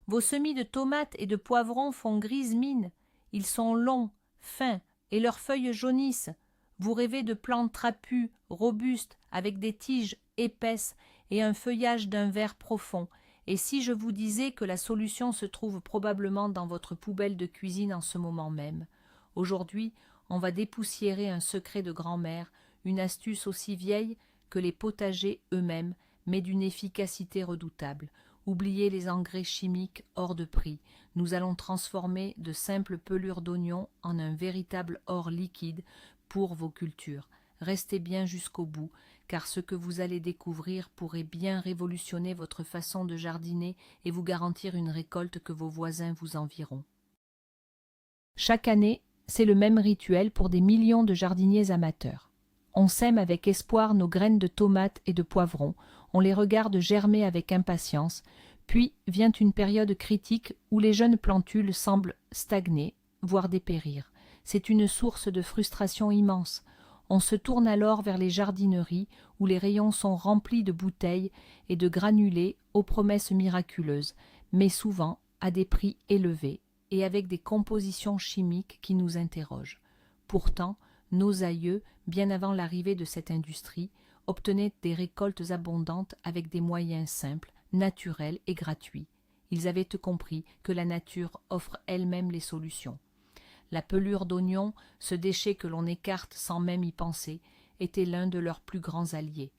Vos semis de tomates et de poivrons font grise mine. Ils sont longs, fins, et leurs feuilles jaunissent. Vous rêvez de plantes trapues, robustes, avec des tiges épaisses et un feuillage d'un vert profond. Et si je vous disais que la solution se trouve probablement dans votre poubelle de cuisine en ce moment même? Aujourd'hui, on va dépoussiérer un secret de grand-mère, une astuce aussi vieille que les potagers eux-mêmes, mais d'une efficacité redoutable. Oubliez les engrais chimiques hors de prix. Nous allons transformer de simples pelures d'oignons en un véritable or liquide pour vos cultures. Restez bien jusqu'au bout, car ce que vous allez découvrir pourrait bien révolutionner votre façon de jardiner et vous garantir une récolte que vos voisins vous envieront. Chaque année, c'est le même rituel pour des millions de jardiniers amateurs. On sème avec espoir nos graines de tomates et de poivrons, on les regarde germer avec impatience, puis vient une période critique où les jeunes plantules semblent stagner, voire dépérir. C'est une source de frustration immense. On se tourne alors vers les jardineries où les rayons sont remplis de bouteilles et de granulés aux promesses miraculeuses, mais souvent à des prix élevés et avec des compositions chimiques qui nous interrogent. Pourtant, nos aïeux, bien avant l'arrivée de cette industrie, obtenaient des récoltes abondantes avec des moyens simples, naturels et gratuits. Ils avaient compris que la nature offre elle-même les solutions. La pelure d'oignon, ce déchet que l'on écarte sans même y penser, était l'un de leurs plus grands alliés.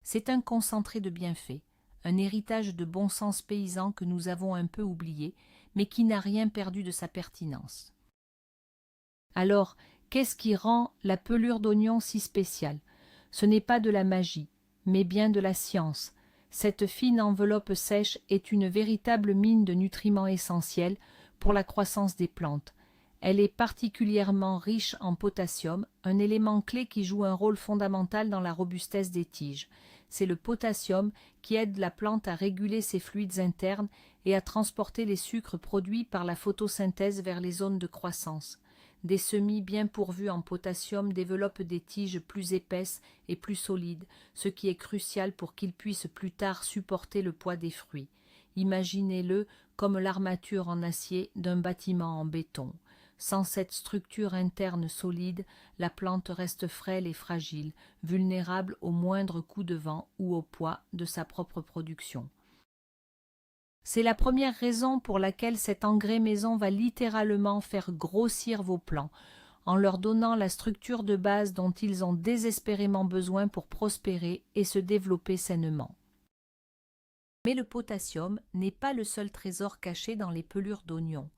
C'est un concentré de bienfaits, un héritage de bon sens paysan que nous avons un peu oublié, mais qui n'a rien perdu de sa pertinence. Alors, qu'est-ce qui rend la pelure d'oignon si spéciale? Ce n'est pas de la magie, mais bien de la science. Cette fine enveloppe sèche est une véritable mine de nutriments essentiels pour la croissance des plantes. Elle est particulièrement riche en potassium, un élément clé qui joue un rôle fondamental dans la robustesse des tiges. C'est le potassium qui aide la plante à réguler ses fluides internes et à transporter les sucres produits par la photosynthèse vers les zones de croissance. Des semis bien pourvus en potassium développent des tiges plus épaisses et plus solides, ce qui est crucial pour qu'ils puissent plus tard supporter le poids des fruits. Imaginez-le comme l'armature en acier d'un bâtiment en béton. Sans cette structure interne solide, la plante reste frêle et fragile, vulnérable au moindre coup de vent ou au poids de sa propre production. C'est la première raison pour laquelle cet engrais maison va littéralement faire grossir vos plants, en leur donnant la structure de base dont ils ont désespérément besoin pour prospérer et se développer sainement. Mais le potassium n'est pas le seul trésor caché dans les pelures d'oignons.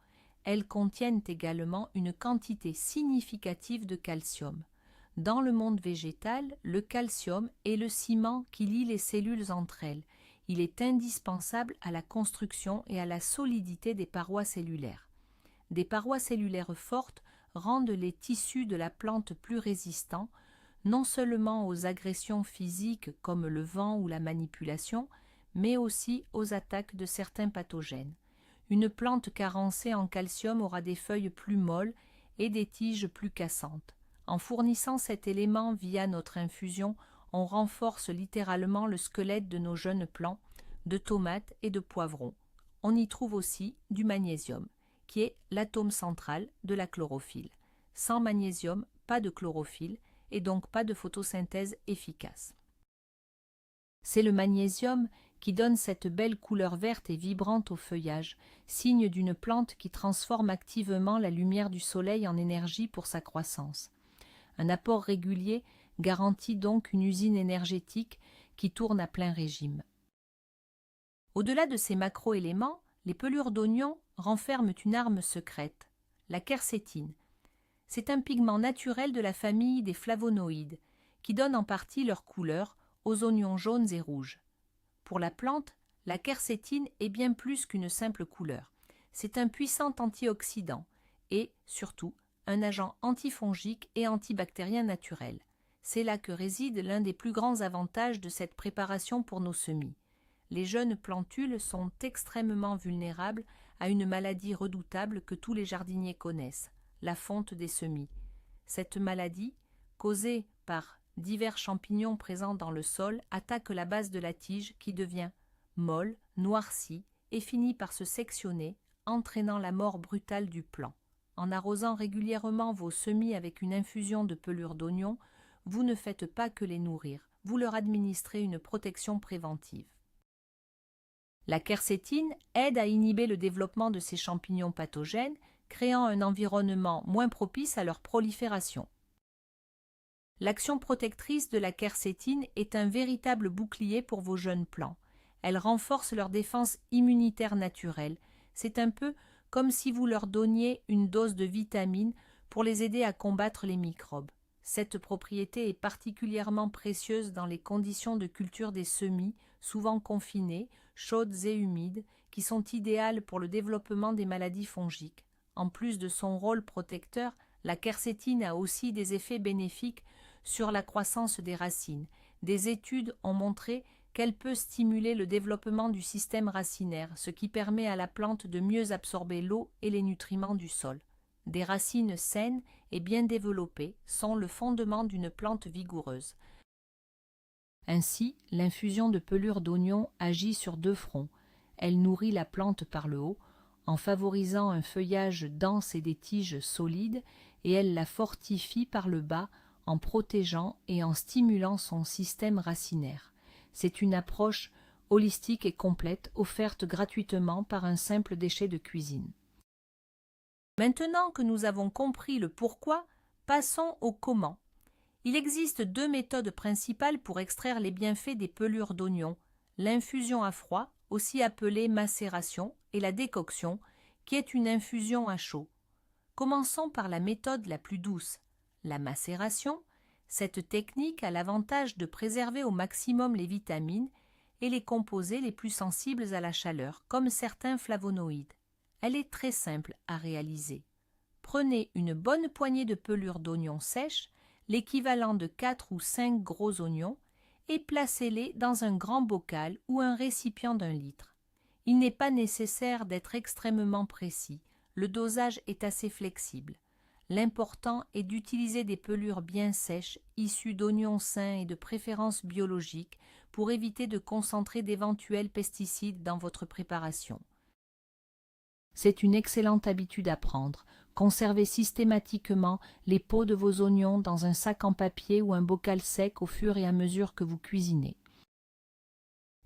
Elles contiennent également une quantité significative de calcium. Dans le monde végétal, le calcium est le ciment qui lie les cellules entre elles. Il est indispensable à la construction et à la solidité des parois cellulaires. Des parois cellulaires fortes rendent les tissus de la plante plus résistants, non seulement aux agressions physiques comme le vent ou la manipulation, mais aussi aux attaques de certains pathogènes. Une plante carencée en calcium aura des feuilles plus molles et des tiges plus cassantes. En fournissant cet élément via notre infusion, on renforce littéralement le squelette de nos jeunes plants, de tomates et de poivrons. On y trouve aussi du magnésium, qui est l'atome central de la chlorophylle. Sans magnésium, pas de chlorophylle et donc pas de photosynthèse efficace. C'est le magnésium qui donne cette belle couleur verte et vibrante au feuillage, signe d'une plante qui transforme activement la lumière du soleil en énergie pour sa croissance. Un apport régulier garantit donc une usine énergétique qui tourne à plein régime. Au-delà de ces macro-éléments, les pelures d'oignon renferment une arme secrète, la quercétine. C'est un pigment naturel de la famille des flavonoïdes, qui donne en partie leur couleur aux oignons jaunes et rouges. Pour la plante, la quercétine est bien plus qu'une simple couleur. C'est un puissant antioxydant et, surtout, un agent antifongique et antibactérien naturel. C'est là que réside l'un des plus grands avantages de cette préparation pour nos semis. Les jeunes plantules sont extrêmement vulnérables à une maladie redoutable que tous les jardiniers connaissent, la fonte des semis. Cette maladie, causée par divers champignons présents dans le sol, attaque la base de la tige qui devient molle, noircie et finit par se sectionner, entraînant la mort brutale du plant. En arrosant régulièrement vos semis avec une infusion de pelure d'oignon, vous ne faites pas que les nourrir, vous leur administrez une protection préventive. La quercétine aide à inhiber le développement de ces champignons pathogènes, créant un environnement moins propice à leur prolifération. L'action protectrice de la quercétine est un véritable bouclier pour vos jeunes plants. Elle renforce leur défense immunitaire naturelle. C'est un peu comme si vous leur donniez une dose de vitamine pour les aider à combattre les microbes. Cette propriété est particulièrement précieuse dans les conditions de culture des semis, souvent confinées, chaudes et humides, qui sont idéales pour le développement des maladies fongiques. En plus de son rôle protecteur, la quercétine a aussi des effets bénéfiques sur la croissance des racines. Des études ont montré qu'elle peut stimuler le développement du système racinaire, ce qui permet à la plante de mieux absorber l'eau et les nutriments du sol. Des racines saines et bien développées sont le fondement d'une plante vigoureuse. Ainsi, l'infusion de pelure d'oignon agit sur deux fronts. Elle nourrit la plante par le haut, en favorisant un feuillage dense et des tiges solides, et elle la fortifie par le bas, en protégeant et en stimulant son système racinaire. C'est une approche holistique et complète offerte gratuitement par un simple déchet de cuisine. Maintenant que nous avons compris le pourquoi, passons au comment. Il existe deux méthodes principales pour extraire les bienfaits des pelures d'oignon, l'infusion à froid, aussi appelée macération, et la décoction, qui est une infusion à chaud. Commençons par la méthode la plus douce, la macération. Cette technique a l'avantage de préserver au maximum les vitamines et les composés les plus sensibles à la chaleur, comme certains flavonoïdes. Elle est très simple à réaliser. Prenez une bonne poignée de pelure d'oignon sèche, l'équivalent de 4 ou 5 gros oignons, et placez-les dans un grand bocal ou un récipient d'1 litre. Il n'est pas nécessaire d'être extrêmement précis, le dosage est assez flexible. L'important est d'utiliser des pelures bien sèches, issues d'oignons sains et de préférence biologiques, pour éviter de concentrer d'éventuels pesticides dans votre préparation. C'est une excellente habitude à prendre. Conservez systématiquement les peaux de vos oignons dans un sac en papier ou un bocal sec au fur et à mesure que vous cuisinez.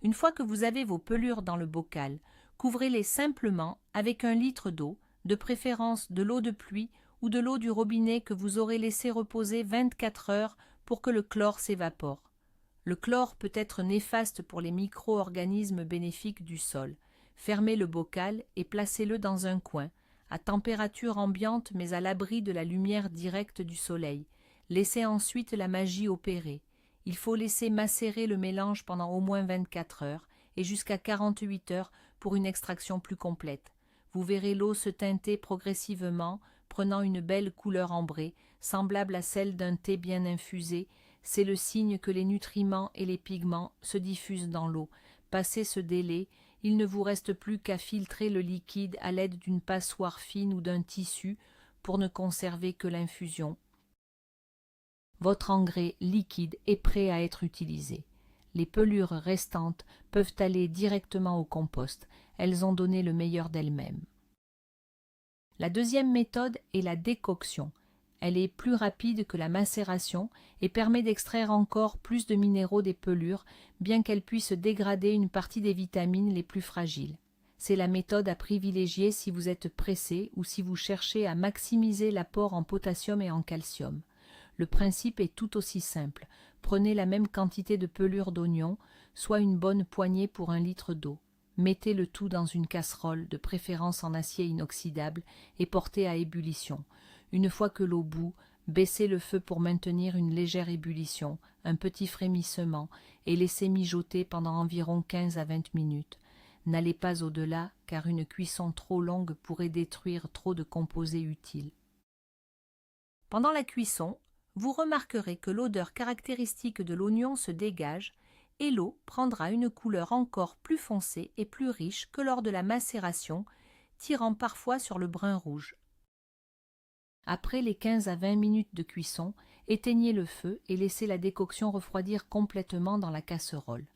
Une fois que vous avez vos pelures dans le bocal, couvrez-les simplement avec 1 litre d'eau, de préférence de l'eau de pluie ou de l'eau du robinet que vous aurez laissé reposer 24 heures pour que le chlore s'évapore. Le chlore peut être néfaste pour les micro-organismes bénéfiques du sol. Fermez le bocal et placez-le dans un coin, à température ambiante mais à l'abri de la lumière directe du soleil. Laissez ensuite la magie opérer. Il faut laisser macérer le mélange pendant au moins 24 heures et jusqu'à 48 heures pour une extraction plus complète. Vous verrez l'eau se teinter progressivement, prenant une belle couleur ambrée, semblable à celle d'un thé bien infusé. C'est le signe que les nutriments et les pigments se diffusent dans l'eau. Passé ce délai, il ne vous reste plus qu'à filtrer le liquide à l'aide d'une passoire fine ou d'un tissu pour ne conserver que l'infusion. Votre engrais liquide est prêt à être utilisé. Les pelures restantes peuvent aller directement au compost. Elles ont donné le meilleur d'elles-mêmes. La deuxième méthode est la décoction. Elle est plus rapide que la macération et permet d'extraire encore plus de minéraux des pelures, bien qu'elle puisse dégrader une partie des vitamines les plus fragiles. C'est la méthode à privilégier si vous êtes pressé ou si vous cherchez à maximiser l'apport en potassium et en calcium. Le principe est tout aussi simple. Prenez la même quantité de pelure d'oignon, soit une bonne poignée pour 1 litre d'eau. Mettez le tout dans une casserole, de préférence en acier inoxydable, et portez à ébullition. Une fois que l'eau bout, baissez le feu pour maintenir une légère ébullition, un petit frémissement, et laissez mijoter pendant environ 15 à 20 minutes. N'allez pas au-delà, car une cuisson trop longue pourrait détruire trop de composés utiles. Pendant la cuisson, vous remarquerez que l'odeur caractéristique de l'oignon se dégage et l'eau prendra une couleur encore plus foncée et plus riche que lors de la macération, tirant parfois sur le brun rouge. Après les 15 à 20 minutes de cuisson, éteignez le feu et laissez la décoction refroidir complètement dans la casserole.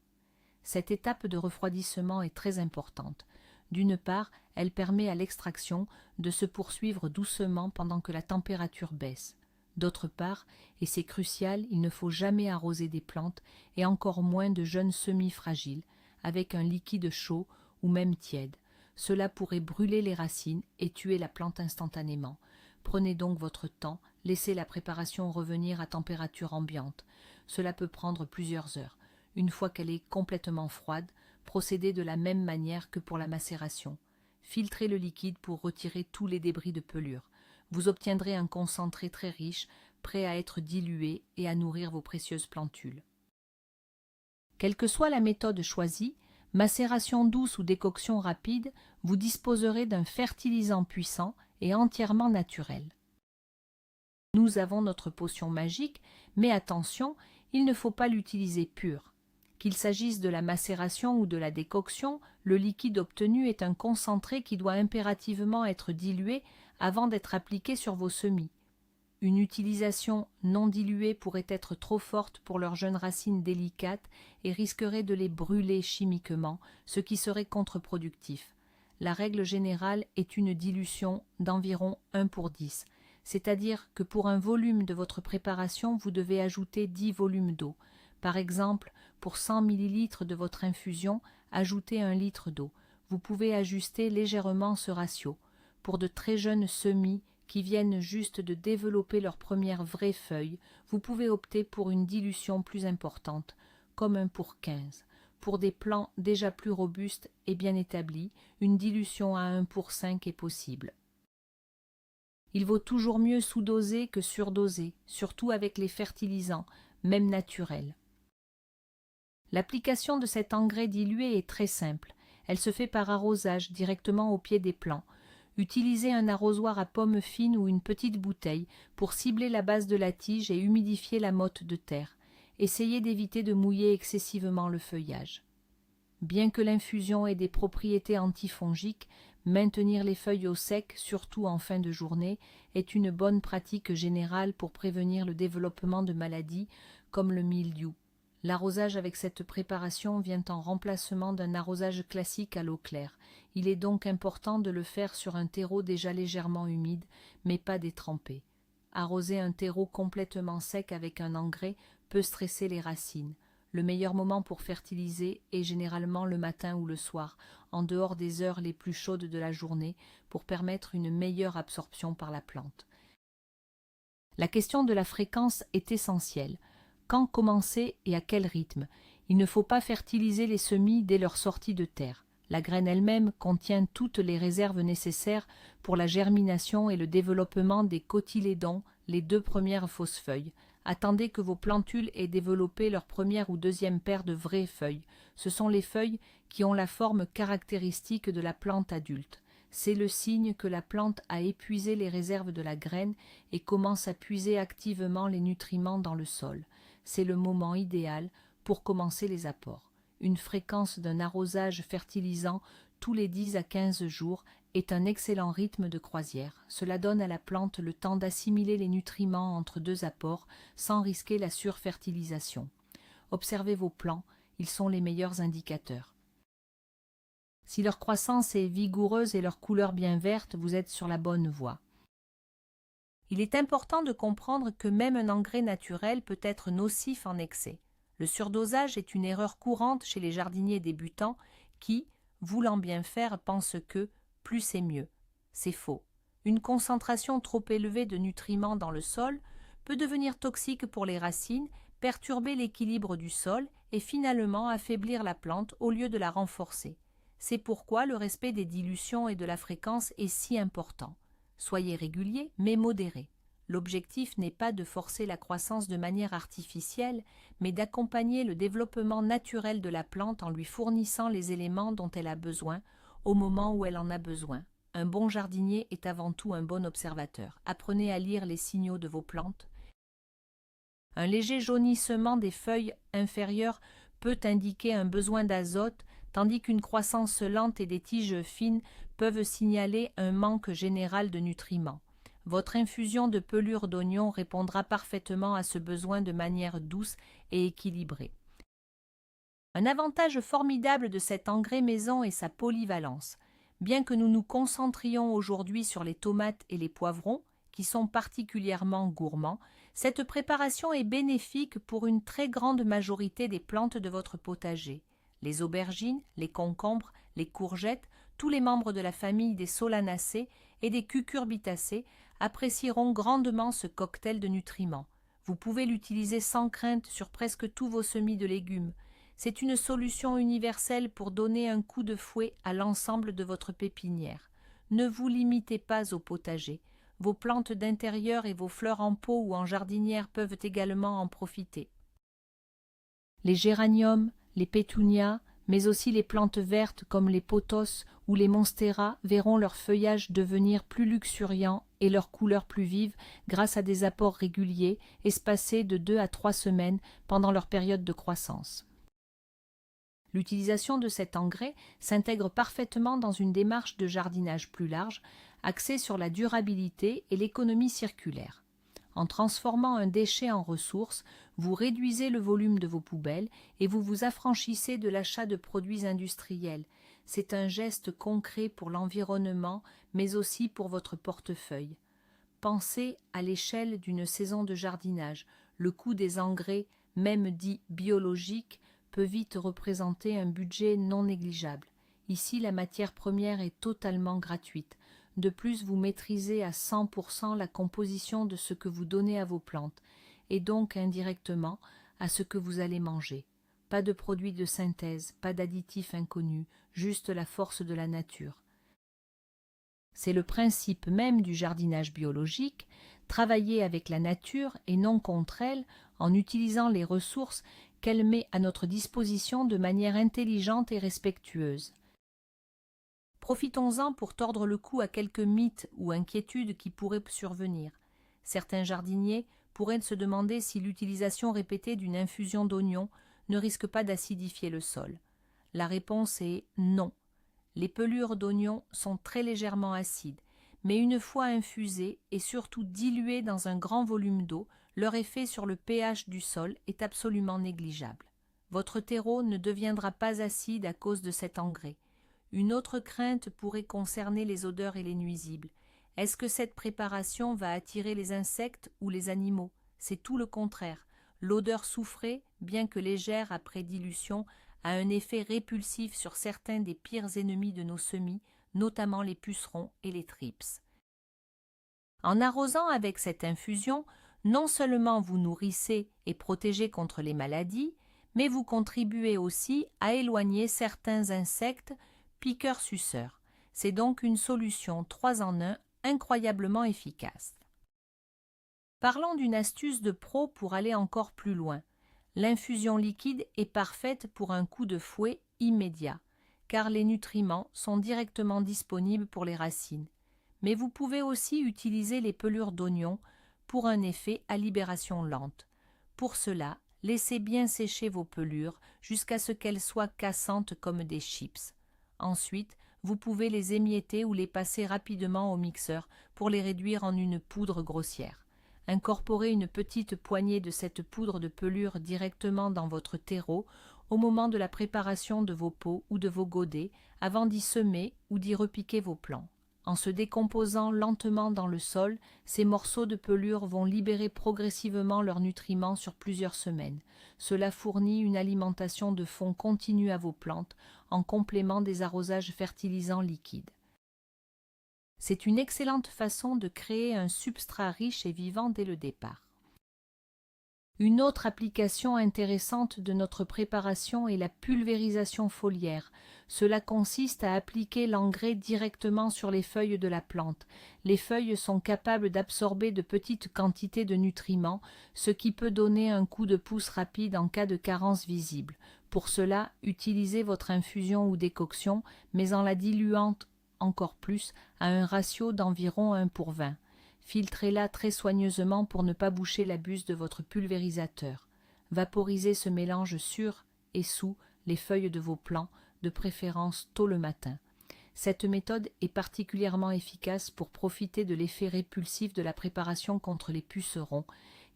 Cette étape de refroidissement est très importante. D'une part, elle permet à l'extraction de se poursuivre doucement pendant que la température baisse. D'autre part, et c'est crucial, il ne faut jamais arroser des plantes, et encore moins de jeunes semis fragiles, avec un liquide chaud ou même tiède. Cela pourrait brûler les racines et tuer la plante instantanément. Prenez donc votre temps, laissez la préparation revenir à température ambiante. Cela peut prendre plusieurs heures. Une fois qu'elle est complètement froide, procédez de la même manière que pour la macération. Filtrez le liquide pour retirer tous les débris de pelure. Vous obtiendrez un concentré très riche, prêt à être dilué et à nourrir vos précieuses plantules. Quelle que soit la méthode choisie, macération douce ou décoction rapide, vous disposerez d'un fertilisant puissant et entièrement naturel. Nous avons notre potion magique, mais attention, il ne faut pas l'utiliser pure. Qu'il s'agisse de la macération ou de la décoction, le liquide obtenu est un concentré qui doit impérativement être dilué avant d'être appliqué sur vos semis. Une utilisation non diluée pourrait être trop forte pour leurs jeunes racines délicates et risquerait de les brûler chimiquement, ce qui serait contre-productif. La règle générale est une dilution d'environ 1/10, c'est-à-dire que pour un volume de votre préparation, vous devez ajouter 10 volumes d'eau. Par exemple, pour 100 ml de votre infusion, ajoutez 1 litre d'eau. Vous pouvez ajuster légèrement ce ratio. Pour de très jeunes semis qui viennent juste de développer leurs premières vraies feuilles, vous pouvez opter pour une dilution plus importante, comme 1/15. Pour des plants déjà plus robustes et bien établis, une dilution à 1/5 est possible. Il vaut toujours mieux sous-doser que surdoser, surtout avec les fertilisants, même naturels. L'application de cet engrais dilué est très simple. Elle se fait par arrosage directement au pied des plants. Utilisez un arrosoir à pomme fine ou une petite bouteille pour cibler la base de la tige et humidifier la motte de terre. Essayez d'éviter de mouiller excessivement le feuillage. Bien que l'infusion ait des propriétés antifongiques, maintenir les feuilles au sec, surtout en fin de journée, est une bonne pratique générale pour prévenir le développement de maladies comme le mildiou. L'arrosage avec cette préparation vient en remplacement d'un arrosage classique à l'eau claire. Il est donc important de le faire sur un terreau déjà légèrement humide, mais pas détrempé. Arroser un terreau complètement sec avec un engrais peut stresser les racines. Le meilleur moment pour fertiliser est généralement le matin ou le soir, en dehors des heures les plus chaudes de la journée, pour permettre une meilleure absorption par la plante. La question de la fréquence est essentielle. Quand commencer et à quel rythme? Il ne faut pas fertiliser les semis dès leur sortie de terre. La graine elle-même contient toutes les réserves nécessaires pour la germination et le développement des cotylédons, les 2 premières fausses feuilles. Attendez que vos plantules aient développé leur première ou deuxième paire de vraies feuilles. Ce sont les feuilles qui ont la forme caractéristique de la plante adulte. C'est le signe que la plante a épuisé les réserves de la graine et commence à puiser activement les nutriments dans le sol. C'est le moment idéal pour commencer les apports. Une fréquence d'un arrosage fertilisant tous les 10 à 15 jours est un excellent rythme de croisière. Cela donne à la plante le temps d'assimiler les nutriments entre 2 apports sans risquer la surfertilisation. Observez vos plants, ils sont les meilleurs indicateurs. Si leur croissance est vigoureuse et leur couleur bien verte, vous êtes sur la bonne voie. Il est important de comprendre que même un engrais naturel peut être nocif en excès. Le surdosage est une erreur courante chez les jardiniers débutants qui, voulant bien faire, pensent que plus c'est mieux. C'est faux. Une concentration trop élevée de nutriments dans le sol peut devenir toxique pour les racines, perturber l'équilibre du sol et finalement affaiblir la plante au lieu de la renforcer. C'est pourquoi le respect des dilutions et de la fréquence est si important. Soyez régulier, mais modéré. L'objectif n'est pas de forcer la croissance de manière artificielle, mais d'accompagner le développement naturel de la plante en lui fournissant les éléments dont elle a besoin, au moment où elle en a besoin. Un bon jardinier est avant tout un bon observateur. Apprenez à lire les signaux de vos plantes. Un léger jaunissement des feuilles inférieures peut indiquer un besoin d'azote, tandis qu'une croissance lente et des tiges fines peuvent signaler un manque général de nutriments. Votre infusion de pelure d'oignon répondra parfaitement à ce besoin de manière douce et équilibrée. Un avantage formidable de cet engrais maison est sa polyvalence. Bien que nous nous concentrions aujourd'hui sur les tomates et les poivrons, qui sont particulièrement gourmands, cette préparation est bénéfique pour une très grande majorité des plantes de votre potager. Les aubergines, les concombres, les courgettes, tous les membres de la famille des solanacées et des cucurbitacées apprécieront grandement ce cocktail de nutriments. Vous pouvez l'utiliser sans crainte sur presque tous vos semis de légumes. C'est une solution universelle pour donner un coup de fouet à l'ensemble de votre pépinière. Ne vous limitez pas au potager. Vos plantes d'intérieur et vos fleurs en pot ou en jardinière peuvent également en profiter. Les géraniums, les pétunias, mais aussi les plantes vertes comme les pothos ou les monsteras verront leur feuillage devenir plus luxuriant et leur couleur plus vive grâce à des apports réguliers, espacés de 2 à 3 semaines pendant leur période de croissance. L'utilisation de cet engrais s'intègre parfaitement dans une démarche de jardinage plus large, axée sur la durabilité et l'économie circulaire. En transformant un déchet en ressource, vous réduisez le volume de vos poubelles et vous vous affranchissez de l'achat de produits industriels. C'est un geste concret pour l'environnement, mais aussi pour votre portefeuille. Pensez à l'échelle d'une saison de jardinage. Le coût des engrais, même dits biologiques, peut vite représenter un budget non négligeable. Ici, la matière première est totalement gratuite. De plus, vous maîtrisez à 100% la composition de ce que vous donnez à vos plantes, et donc indirectement à ce que vous allez manger. Pas de produits de synthèse, pas d'additifs inconnus, juste la force de la nature. C'est le principe même du jardinage biologique, travailler avec la nature et non contre elle, en utilisant les ressources qu'elle met à notre disposition de manière intelligente et respectueuse. Profitons-en pour tordre le cou à quelques mythes ou inquiétudes qui pourraient survenir. Certains jardiniers pourraient se demander si l'utilisation répétée d'une infusion d'oignons ne risque pas d'acidifier le sol. La réponse est non. Les pelures d'oignons sont très légèrement acides, mais une fois infusées et surtout diluées dans un grand volume d'eau, leur effet sur le pH du sol est absolument négligeable. Votre terreau ne deviendra pas acide à cause de cet engrais. Une autre crainte pourrait concerner les odeurs et les nuisibles. Est-ce que cette préparation va attirer les insectes ou les animaux? C'est tout le contraire. L'odeur soufrée, bien que légère après dilution, a un effet répulsif sur certains des pires ennemis de nos semis, notamment les pucerons et les thrips. En arrosant avec cette infusion, non seulement vous nourrissez et protégez contre les maladies, mais vous contribuez aussi à éloigner certains insectes piqueurs-suceurs. C'est donc une solution 3 en 1 incroyablement efficace. Parlons d'une astuce de pro pour aller encore plus loin. L'infusion liquide est parfaite pour un coup de fouet immédiat, car les nutriments sont directement disponibles pour les racines. Mais vous pouvez aussi utiliser les pelures d'oignons pour un effet à libération lente. Pour cela, laissez bien sécher vos pelures jusqu'à ce qu'elles soient cassantes comme des chips. Ensuite, vous pouvez les émietter ou les passer rapidement au mixeur pour les réduire en une poudre grossière. Incorporez une petite poignée de cette poudre de pelure directement dans votre terreau au moment de la préparation de vos pots ou de vos godets avant d'y semer ou d'y repiquer vos plants. En se décomposant lentement dans le sol, ces morceaux de pelure vont libérer progressivement leurs nutriments sur plusieurs semaines. Cela fournit une alimentation de fond continue à vos plantes, en complément des arrosages fertilisants liquides. C'est une excellente façon de créer un substrat riche et vivant dès le départ. Une autre application intéressante de notre préparation est la pulvérisation foliaire. Cela consiste à appliquer l'engrais directement sur les feuilles de la plante. Les feuilles sont capables d'absorber de petites quantités de nutriments, ce qui peut donner un coup de pouce rapide en cas de carence visible. Pour cela, utilisez votre infusion ou décoction, mais en la diluant encore plus à un ratio d'environ 1:20. Filtrez-la très soigneusement pour ne pas boucher la buse de votre pulvérisateur. Vaporisez ce mélange sur et sous les feuilles de vos plants, de préférence tôt le matin. Cette méthode est particulièrement efficace pour profiter de l'effet répulsif de la préparation contre les pucerons,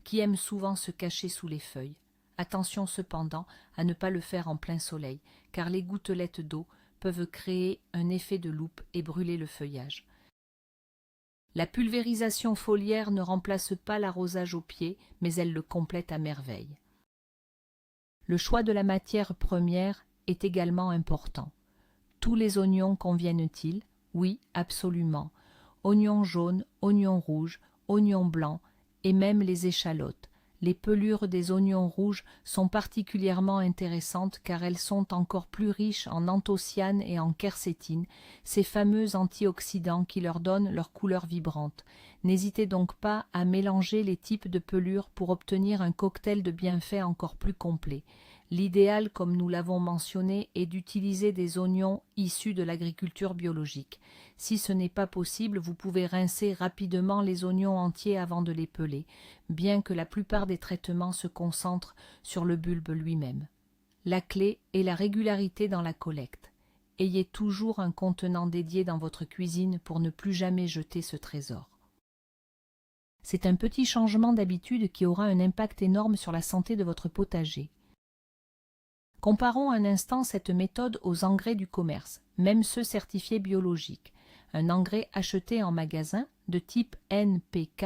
qui aiment souvent se cacher sous les feuilles. Attention cependant à ne pas le faire en plein soleil, car les gouttelettes d'eau peuvent créer un effet de loupe et brûler le feuillage. La pulvérisation foliaire ne remplace pas l'arrosage au pied, mais elle le complète à merveille. Le choix de la matière première est également important. Tous les oignons conviennent-ils? Oui, absolument. Oignons jaunes, oignons rouges, oignons blancs et même les échalotes. Les pelures des oignons rouges sont particulièrement intéressantes car elles sont encore plus riches en anthocyanes et en quercétine, ces fameux antioxydants qui leur donnent leur couleur vibrante. N'hésitez donc pas à mélanger les types de pelures pour obtenir un cocktail de bienfaits encore plus complet. L'idéal, comme nous l'avons mentionné, est d'utiliser des oignons issus de l'agriculture biologique. Si ce n'est pas possible, vous pouvez rincer rapidement les oignons entiers avant de les peler, bien que la plupart des traitements se concentrent sur le bulbe lui-même. La clé est la régularité dans la collecte. Ayez toujours un contenant dédié dans votre cuisine pour ne plus jamais jeter ce trésor. C'est un petit changement d'habitude qui aura un impact énorme sur la santé de votre potager. Comparons un instant cette méthode aux engrais du commerce, même ceux certifiés biologiques. Un engrais acheté en magasin, de type NPK,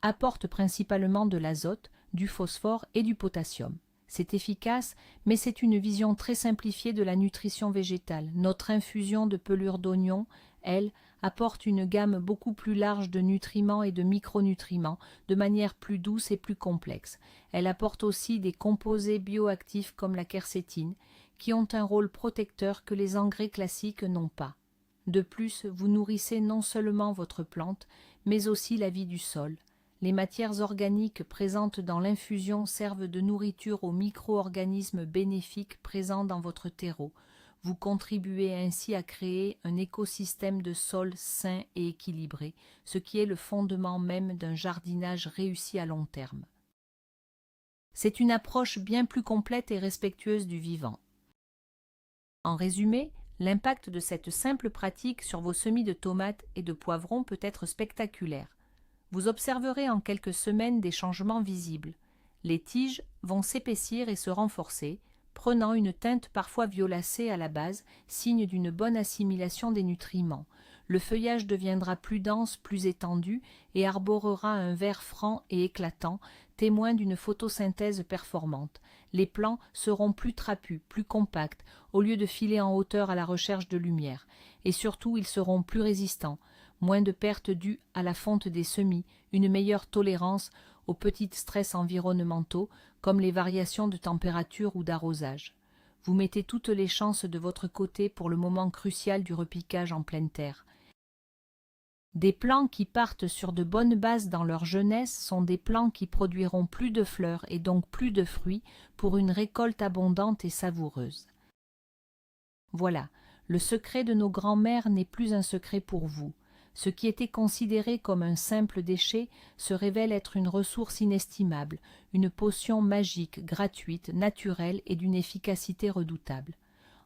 apporte principalement de l'azote, du phosphore et du potassium. C'est efficace, mais c'est une vision très simplifiée de la nutrition végétale. Notre infusion de pelure d'oignon, elle, apporte une gamme beaucoup plus large de nutriments et de micronutriments, de manière plus douce et plus complexe. Elle apporte aussi des composés bioactifs comme la quercétine, qui ont un rôle protecteur que les engrais classiques n'ont pas. De plus, vous nourrissez non seulement votre plante, mais aussi la vie du sol. Les matières organiques présentes dans l'infusion servent de nourriture aux micro-organismes bénéfiques présents dans votre terreau. Vous contribuez ainsi à créer un écosystème de sol sain et équilibré, ce qui est le fondement même d'un jardinage réussi à long terme. C'est une approche bien plus complète et respectueuse du vivant. En résumé, l'impact de cette simple pratique sur vos semis de tomates et de poivrons peut être spectaculaire. Vous observerez en quelques semaines des changements visibles. Les tiges vont s'épaissir et se renforcer, prenant une teinte parfois violacée à la base, signe d'une bonne assimilation des nutriments. Le feuillage deviendra plus dense, plus étendu et arborera un vert franc et éclatant, témoin d'une photosynthèse performante. Les plants seront plus trapus, plus compacts, au lieu de filer en hauteur à la recherche de lumière. Et surtout, ils seront plus résistants. Moins de pertes dues à la fonte des semis, une meilleure tolérance aux petits stress environnementaux comme les variations de température ou d'arrosage. Vous mettez toutes les chances de votre côté pour le moment crucial du repiquage en pleine terre. Des plants qui partent sur de bonnes bases dans leur jeunesse sont des plants qui produiront plus de fleurs et donc plus de fruits pour une récolte abondante et savoureuse. Voilà, le secret de nos grands-mères n'est plus un secret pour vous. Ce qui était considéré comme un simple déchet se révèle être une ressource inestimable, une potion magique, gratuite, naturelle et d'une efficacité redoutable.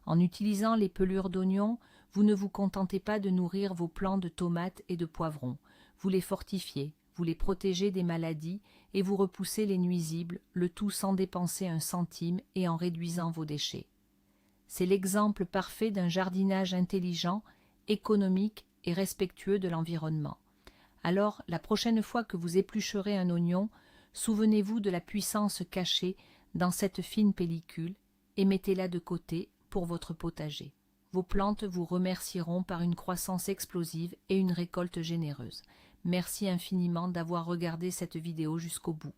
En utilisant les pelures d'oignons, vous ne vous contentez pas de nourrir vos plants de tomates et de poivrons, vous les fortifiez, vous les protégez des maladies et vous repoussez les nuisibles, le tout sans dépenser un centime et en réduisant vos déchets. C'est l'exemple parfait d'un jardinage intelligent, économique et respectueux de l'environnement. Alors, la prochaine fois que vous éplucherez un oignon, souvenez-vous de la puissance cachée dans cette fine pellicule et mettez-la de côté pour votre potager. Vos plantes vous remercieront par une croissance explosive et une récolte généreuse. Merci infiniment d'avoir regardé cette vidéo jusqu'au bout.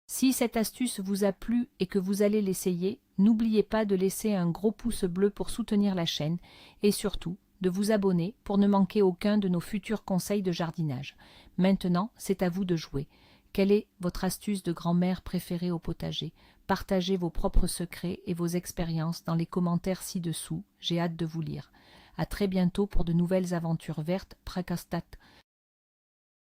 Si cette astuce vous a plu et que vous allez l'essayer, n'oubliez pas de laisser un gros pouce bleu pour soutenir la chaîne et surtout de vous abonner pour ne manquer aucun de nos futurs conseils de jardinage. Maintenant, c'est à vous de jouer. Quelle est votre astuce de grand-mère préférée au potager? Partagez vos propres secrets et vos expériences dans les commentaires ci-dessous. J'ai hâte de vous lire. À très bientôt pour de nouvelles aventures vertes. Prakastat.